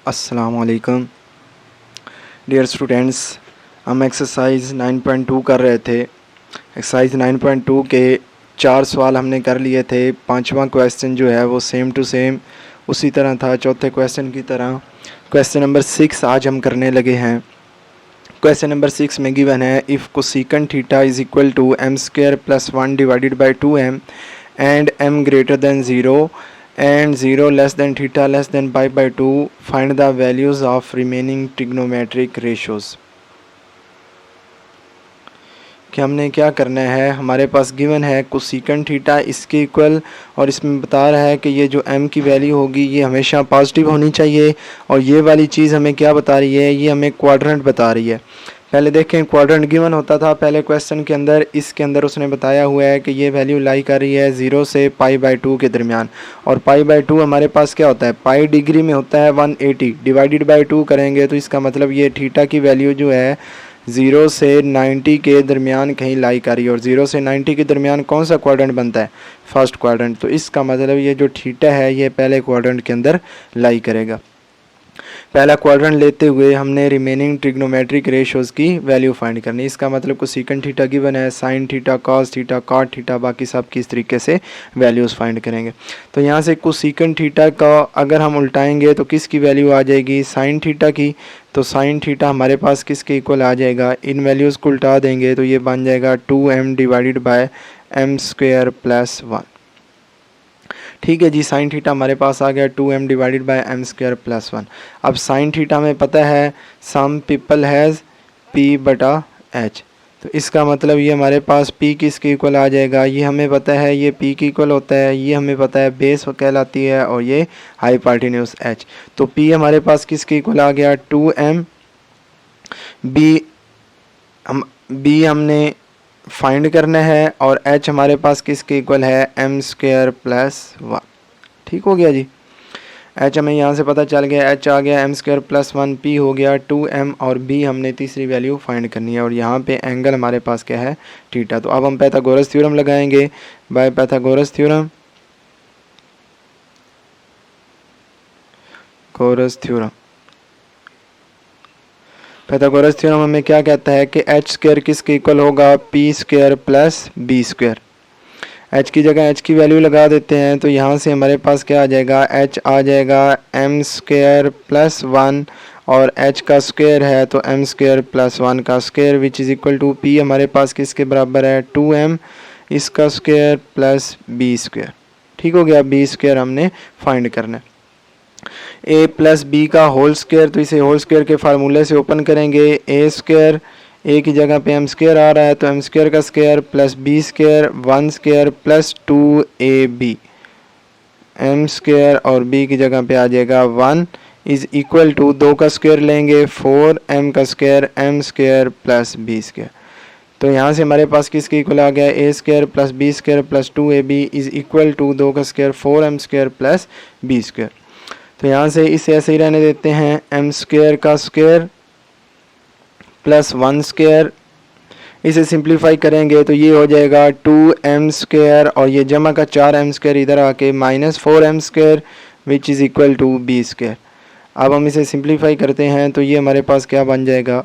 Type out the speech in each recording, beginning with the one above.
अस्सलामुअलैकुम dear students, हम exercise 9.2 कर रहे थे। एक्सरसाइज 9.2 के 4 सवाल हमने कर लिए थे। 5वां क्वेश्चन जो है वो सेम टू सेम उसी तरह था चौथे क्वेश्चन की तरह। क्वेश्चन नंबर 6 आज हम करने लगे हैं। क्वेश्चन नंबर 6 में गिवन है if cosecant theta is equal to m square plus 1 divided by 2m and m greater than 0 and 0 less than theta less than pi by 2, find the values of remaining trigonometric ratios। कि हमने क्या करना है, हमारे पास given है cosecant theta इसके equal, और इसमें बता रहा है कि ये जो m की वैल्यू होगी ये हमेशा पॉजिटिव होनी चाहिए, और ये वाली चीज़ हमें क्या बता रही है, ये हमें क्वाड्रेंट बता रही है। पहले देखें क्वाड्रेंट गिवन होता था पहले क्वेश्चन के अंदर, इसके अंदर उसने बताया हुआ है कि ये वैल्यू लाई कर रही है 0 से पाई बाई 2 के दरमियान, और पाई बाई 2 हमारे पास क्या होता है, पाई डिग्री में होता है 180, डिवाइडेड बाई 2 करेंगे तो इसका मतलब ये थीटा की वैल्यू जो है 0 से 90 के दरमियान कहीं लाई कर रही है, और 0 से 90 के दरमियान कौन सा क्वाड्रेंट बनता है, फर्स्ट क्वाड्रेंट। तो इसका मतलब ये जो थीटा है ये पहले क्वाड्रेंट के अंदर लाई करेगा। पहला क्वाड्रेंट लेते हुए हमने रिमेनिंग ट्रिग्नोमेट्रिक रेशियोज़ की वैल्यू फाइंड करनी। इसका मतलब कोसेकेंट थीटा गिवन है, sine theta, cos theta, cot theta, बाकी सब किस तरीके से वैल्यूज़ फाइंड करेंगे। तो यहाँ से कोसेकेंट थीटा का अगर हम उल्टाएंगे तो किसकी वैल्यू आ जाएगी, साइन थीटा की। तो साइन थीटा हमारे पास किसके इक्वल आ जाएगा, इन वैल्यूज़ को उल्टा देंगे तो ये बन जाएगा 2m divided by m square plus 1। ठीक है जी, साइन थीटा हमारे पास आ गया 2m divided by m square plus 1। अब साइन थीटा में पता है सम पीपल हैज़ p बटा h, तो इसका मतलब ये हमारे पास p किसके इक्वल आ जाएगा, ये हमें पता है ये p की इक्वल होता है, ये हमें पता है बेस कहलाती है, और ये हाइपोटेन्यूज h। तो p हमारे पास किसके इक्वल आ गया 2m, b हमने फाइंड करना है, और h हमारे पास किसके इक्वल है m स्क्वायर प्लस 1। ठीक हो गया जी, h हमें यहाँ से पता चल गया, h आ गया m स्क्वायर प्लस 1, p हो गया 2m, और b हमने तीसरी वैल्यू फाइंड करनी है, और यहाँ पे एंगल हमारे पास क्या है, थीटा। तो अब हम पाइथागोरस थ्योरम लगाएंगे। By Pythagoras theorem, Pythagoras theorem हमें क्या कहता है कि एच स्क्वायर किसके इक्वल होगा, P square plus B square. H की जगह एच की वैल्यू लगा देते हैं, तो यहाँ से हमारे पास क्या आ जाएगा, एच आ जाएगा एम स्क्वायर प्लस 1, और एच का स्क्वायर है तो एम स्क्वायर प्लस 1 का square which is equal to P हमारे पास किसके बराबर है 2m इसका स्क्वायर प्लस बी स्क्वायर। ठीक हो गया, बी स्क्वायर हमने फाइंड करना है। ए प्लस बी का होल स्क्वायर, तो इसे होल स्क्वायर के फार्मूले से ओपन करेंगे। ए स्क्वायर, ए की जगह पे एम स्क्वायर आ रहा है तो एम स्क्वायर का square plus B square 1 square plus 2ab, m square और बी की जगह पे आ जाएगा 1 इज इक्वल टू 2 का स्क्वायर लेंगे 4m का square M square plus B square. तो यहाँ से हमारे पास किसके इक्वल आ गया, ए स्क्वायर प्लस बी स्क्वायर plus 2ab is equal to 2 का square 4m square plus B square. तो यहाँ से इसे ऐसे ही रहने देते हैं, एम स्क्वायर का स्क्वायर प्लस 1 स्क्वायर, इसे सिंप्लीफाई करेंगे तो ये हो जाएगा 2m स्क्वायर, और ये जमा का 4m स्क्वायर इधर आके minus 4m square which is equal to B square. अब हम इसे सिंप्लीफाई करते हैं तो ये हमारे पास क्या बन जाएगा,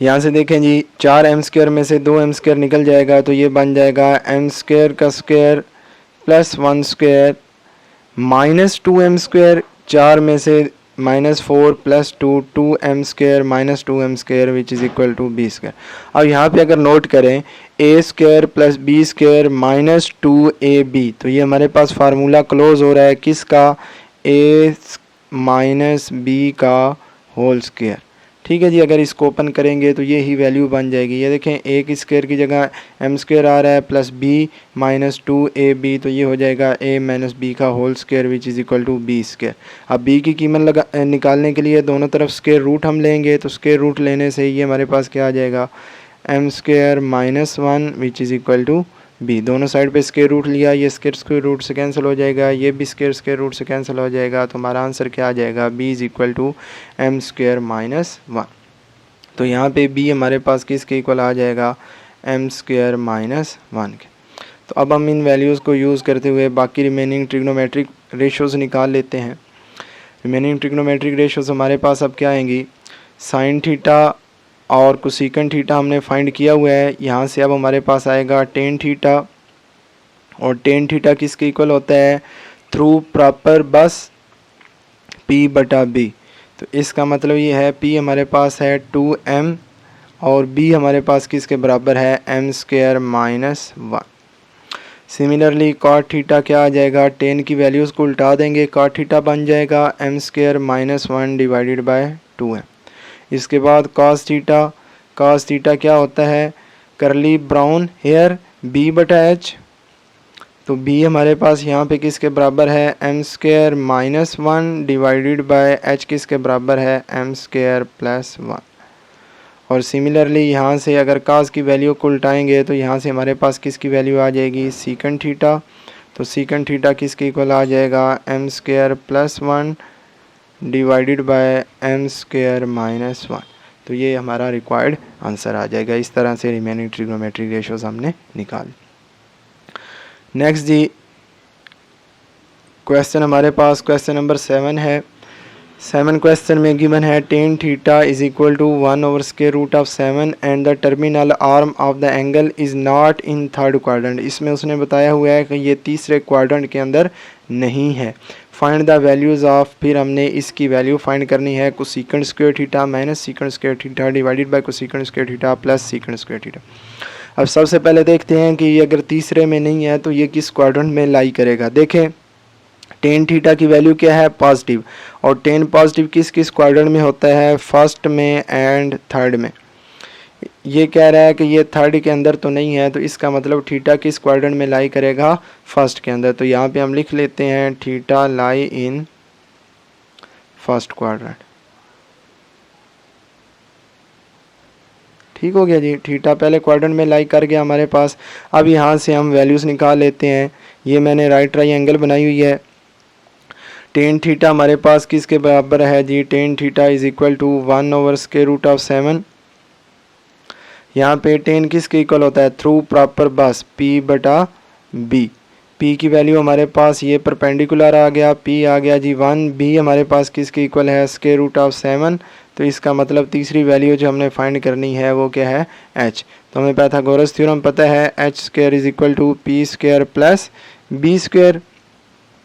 यहाँ से देखें जी 4m स्क्वायर में से 2m स्क्वायर निकल जाएगा, तो ये बन जाएगा m स्क्वायर का square plus 1 square minus 2m square, 4 में से minus 4 plus 2 2m square minus 2m square which is equal to B square. अब यहाँ पे अगर नोट करें A square plus B square minus 2ab, तो ये हमारे पास फार्मूला क्लोज हो रहा है किसका, ए माइनस बी का होल स्क्वायर। ठीक है जी, अगर इसको ओपन करेंगे तो ये ही वैल्यू बन जाएगी। ये देखें ए की स्क्वायर की जगह एम स्क्वायर आ रहा है प्लस बी माइनस 2ab, तो ये हो जाएगा ए माइनस बी का whole square which is equal to B square. अब बी की कीमत निकालने के लिए दोनों तरफ स्क्वायर रूट हम लेंगे, तो स्क्वायर रूट लेने से ये हमारे पास क्या आ जाएगा, m square minus 1 which is equal to B. दोनों साइड पे स्क्वायर रूट लिया, ये स्क्वायर रूट से कैंसिल हो जाएगा, ये भी स्क्वायर रूट से कैंसिल हो जाएगा, तो हमारा आंसर क्या आ जाएगा, B is equal to m square minus 1। तो यहाँ पे b हमारे पास किसके इक्वल आ जाएगा, m स्क्वायर माइनस 1 के। तो अब हम इन वैल्यूज़ को यूज़ करते हुए बाकी रिमेनिंग ट्रिग्नोमेट्रिक रेशियोज़ निकाल लेते हैं। रिमेनिंग ट्रिग्नोमेट्रिक रेशियोज हमारे पास अब क्या आएंगी, साइन थीटा और कोसेकंड थीटा हमने फाइंड किया हुआ है। यहाँ से अब हमारे पास आएगा टेन थीटा, और टेन थीटा किसके इक्वल होता है, थ्रू प्रॉपर बस P बटा B। तो इसका मतलब ये है P हमारे पास है 2m और B हमारे पास किसके बराबर है, m square minus 1। Similarly cot theta क्या आ जाएगा, टेन की वैल्यूज़ को उल्टा देंगे, कॉट थीटा बन जाएगा m square minus 1 divided by 2m। इसके बाद कॉस थीटा क्या होता है, करली ब्राउन हेयर B बटा h। तो B हमारे पास यहाँ पे किसके बराबर है, m square minus 1 divided by h किसके बराबर है, m स्क्वायर प्लस 1। और सिमिलरली यहाँ से अगर कास की वैल्यू को उल्टाएंगे तो यहाँ से हमारे पास किसकी वैल्यू आ जाएगी, सीकंड थीटा। तो सीकंड थीटा किसके इक्वल आ जाएगा, m square plus 1 divided by m square minus 1। तो ये हमारा रिक्वायर्ड आंसर आ जाएगा। इस तरह से रिमेनिंग ट्रिग्नोमेट्रिक रेशियोज हमने निकाल। नेक्स्ट जी क्वेश्चन हमारे पास क्वेश्चन नंबर 7 है। 7 क्वेश्चन में गिवन है tan theta is equal to 1 over square root of 7 and the terminal arm of the angle is not in third quadrant. इसमें उसने बताया हुआ है कि ये तीसरे क्वाड्रेंट के अंदर नहीं है। फाइंड द वैल्यूज़ ऑफ, फिर हमने इसकी वैल्यू फाइंड करनी है cosecant square theta minus secant square theta divided by cosecant square theta plus secant square theta. अब सबसे पहले देखते हैं कि ये अगर तीसरे में नहीं है तो ये किस क्वाड्रेंट में लाई करेगा। देखें टेन थीटा की वैल्यू क्या है, पॉजिटिव, और टेन पॉजिटिव किस किस क्वाड्रेंट में होता है, फर्स्ट में एंड थर्ड में। ये कह रहा है कि ये थर्ड के अंदर तो नहीं है, तो इसका मतलब थीटा किस क्वाड्रेंट में लाई करेगा, फर्स्ट के अंदर। तो यहाँ पे हम लिख लेते हैं theta lie in first quadrant. ठीक हो गया जी, थीटा पहले क्वाड्रेंट में लाई कर गया हमारे पास। अब यहाँ से हम वैल्यूज़ निकाल लेते हैं। ये मैंने राइट ट्रायंगल बनाई हुई है। टेन थीटा हमारे पास किसके बराबर है जी, tan theta is equal to 1 over square root of 7। यहाँ पे टेन किसके इक्वल होता है, थ्रू प्रॉपर बस P बटा B। P की वैल्यू हमारे पास ये परपेंडिकुलर आ गया, P आ गया जी 1। B हमारे पास किसके इक्वल है, स्क्वायर रूट ऑफ 7। तो इसका मतलब तीसरी वैल्यू जो हमने फाइंड करनी है वो क्या है, h। तो हमें पाइथागोरस थ्योरम पता है h square is equal to P square plus B square.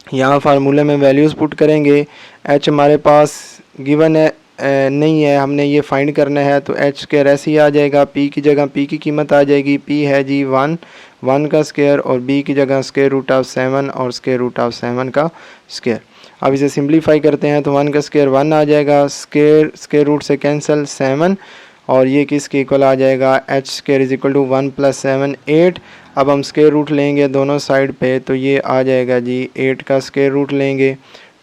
यहाँ फार्मूले में वैल्यूज़ पुट करेंगे। h हमारे पास गिवन है नहीं है, हमने ये फाइंड करना है, तो h स्क्वायर ऐसे ही आ जाएगा। p की जगह p की कीमत आ जाएगी, p है जी 1 का स्क्वायर, और b की जगह स्क्वायर रूट ऑफ 7 और स्क्वायर रूट ऑफ 7 का स्क्वायर। अब इसे सिंप्लीफाई करते हैं तो 1 का स्क्वायर 1 आ जाएगा, स्क्वायर रूट से कैंसिल 7, और ये किसके इक्वल आ जाएगा, h square is equal to 1 plus 7 8। अब हम स्क्वायर रूट लेंगे दोनों साइड पे, तो ये आ जाएगा जी 8 का स्क्वायर रूट लेंगे,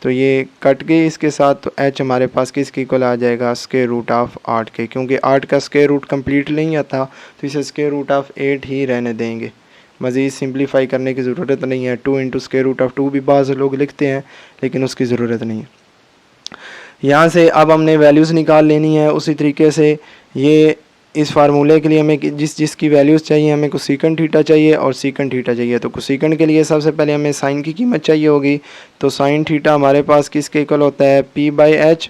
तो ये कट गई इसके साथ, तो h हमारे पास किसके इक्वल आ जाएगा, स्क्वायर रूट ऑफ 8 के। क्योंकि 8 का स्क्वायर रूट कंप्लीट नहीं आता तो इसे स्क्वायर रूट ऑफ 8 ही रहने देंगे। मज़ीद सिंप्लीफाई करने की ज़रूरत नहीं है। 2 इंटू स्क्वायर रूट ऑफ 2 भी बाज़ लोग लिखते हैं, लेकिन उसकी ज़रूरत नहीं है। यहाँ से अब हमने वैल्यूज़ निकाल लेनी है उसी तरीके से। ये इस फार्मूले के लिए हमें जिसकी वैल्यूज़ चाहिए, हमें कोसेकंड थीटा चाहिए और सीकंड थीटा चाहिए। तो कोसेकंड के लिए सबसे पहले हमें साइन की कीमत चाहिए होगी। तो साइन थीटा हमारे पास किसके इक्वल होता है, P by h.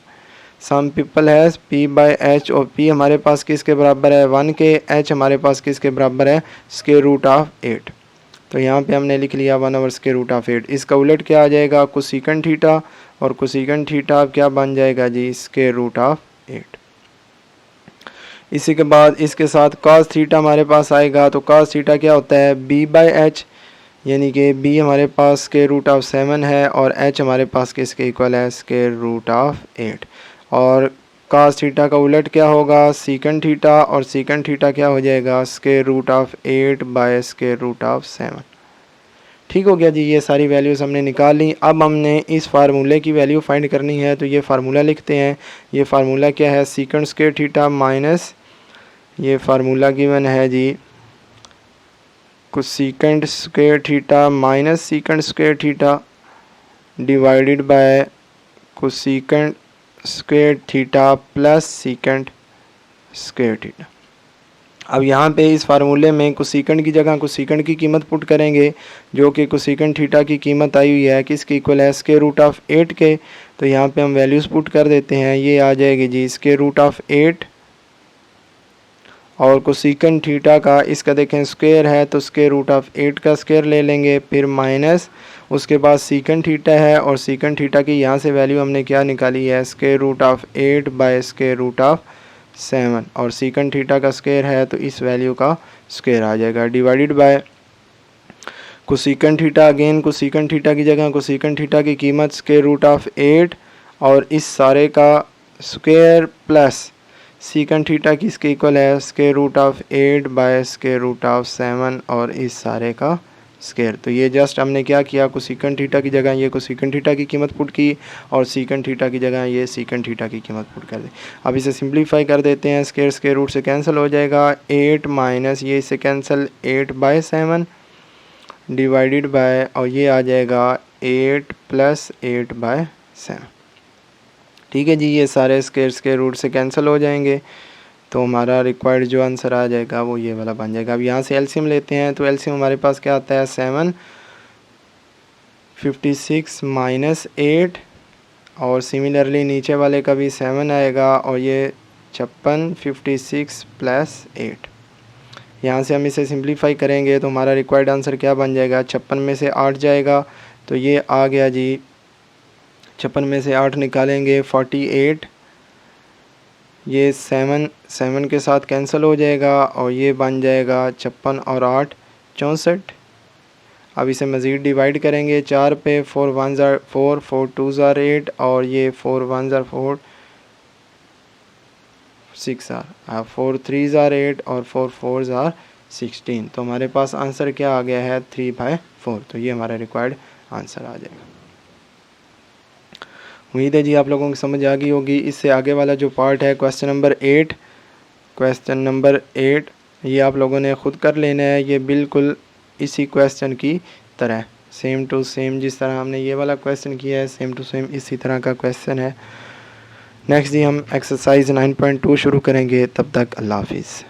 Some people has P by h, और P हमारे पास किसके बराबर है, 1 के। h हमारे पास किसके बराबर है, स्क्वायर रूट ऑफ 8। तो यहाँ पे हमने लिख लिया 1 ओवर स्क्वायर रूट ऑफ 8। इसका उलट क्या आ जाएगा, कोसेकंड थीटा, और कोसेकंड थीटा क्या बन जाएगा जी, स्क्वायर रूट ऑफ 8। इसी के बाद इसके साथ cos थीटा हमारे पास आएगा। तो cos थीटा क्या होता है, B बाई एच, यानी कि B हमारे पास स्क्वायर रूट ऑफ 7 है और h हमारे पास किसके इक्वल है, स्क्वायर रूट ऑफ 8। और cos थीटा का उलट क्या होगा, सीकंड थीटा, और सीकंड थीटा क्या हो जाएगा, square root of 8 by square root of 7। ठीक हो गया जी, ये सारी वैल्यूज़ हमने निकाल ली। अब हमने इस फार्मूले की वैल्यू फाइंड करनी है, तो ये फार्मूला लिखते हैं। ये फार्मूला क्या है, सीकंड स्क्वायर थीटा माइनस, ये फार्मूला गिवन है जी cosecant square theta minus secant square theta divided by cosecant square theta plus secant square theta. अब यहाँ पे इस फार्मूले में कोसेकेंट की जगह कोसेकेंट की कीमत पुट करेंगे, जो कि कोसेकेंट थीटा की कीमत आई हुई है किसके इक्वल है, स्क्वायर रूट ऑफ 8 के। तो यहाँ पे हम वैल्यूज़ पुट कर देते हैं, ये आ जाएगी जी स्क्वायर रूट ऑफ 8 और कोसेकेंट थीटा का इसका देखें स्क्वायर है तो स्क्वायर रूट ऑफ 8 का स्क्वायर ले लेंगे, फिर माइनस उसके बाद सीकेंट थीटा है और सीकेंट थीटा की यहाँ से वैल्यू हमने क्या निकाली है, square root of 8 by square root of 7 और सीकेंट थीटा का स्क्वायर है तो इस वैल्यू का स्क्वायर आ जाएगा, divided by cosecant theta. Again cosecant theta की जगह कोसेकेंट थीटा की कीमत स्क्वायर रूट ऑफ 8 और इस सारे का स्क्वायर प्लस सीकेंट थीटा किसके इक्वल है, square root of 8 by square root of 7 और इस सारे का स्क्वायर। तो ये जस्ट हमने क्या किया, कोसेकेंट थीटा की जगह ये कोसेकेंट थीटा की कीमत पुट की और सीकेंट थीटा की जगह ये सीकेंट थीटा की कीमत पुट कर दी। अब इसे सिंप्लीफाई कर देते हैं, स्क्वायर स्क्वायर रूट से कैंसिल हो जाएगा, 8 माइनस ये इससे कैंसिल 8 बाय 7 डिवाइडेड बाय और ये आ जाएगा 8 प्लस 8 बाय 7। ठीक है जी, ये सारे स्क्वायर स्क्वायर रूट से कैंसिल हो जाएंगे तो हमारा रिक्वायर्ड जो आंसर आ जाएगा वो ये वाला बन जाएगा। अब यहाँ से एलसीएम लेते हैं तो एलसीएम हमारे पास क्या आता है, 756 माइनस 8 और सिमिलरली नीचे वाले का भी 7 आएगा और ये 56 56 प्लस 8। यहाँ से हम इसे सिंप्लीफाई करेंगे तो हमारा रिक्वायर्ड आंसर क्या बन जाएगा, 56 में से 8 जाएगा तो ये आ गया जी 56 में से 8 निकालेंगे 48, ये 7 के साथ कैंसिल हो जाएगा और ये बन जाएगा 56 और 8 64। अब इसे मज़ीद डिवाइड करेंगे 4 पे, 4 1 ज़ार 4 4 2 ज़ार 8 और ये 4 1 ज़ार 4 6 ज़ार 4 3 ज़ार 8 और 4 4 ज़ार 16। तो हमारे पास आंसर क्या आ गया है, 3/4। तो ये हमारा रिक्वायर्ड आंसर आ जाएगा। उम्मीद है जी आप लोगों को समझ आ गई होगी। इससे आगे वाला जो पार्ट है क्वेश्चन नंबर 8 ये आप लोगों ने ख़ुद कर लेना है। ये बिल्कुल इसी क्वेश्चन की तरह सेम टू सेम, जिस तरह हमने ये वाला क्वेश्चन किया है सेम टू सेम इसी तरह का क्वेश्चन है। नेक्स्ट जी हम एक्सरसाइज 9.2 शुरू करेंगे, तब तक अल्लाह हाफिज़।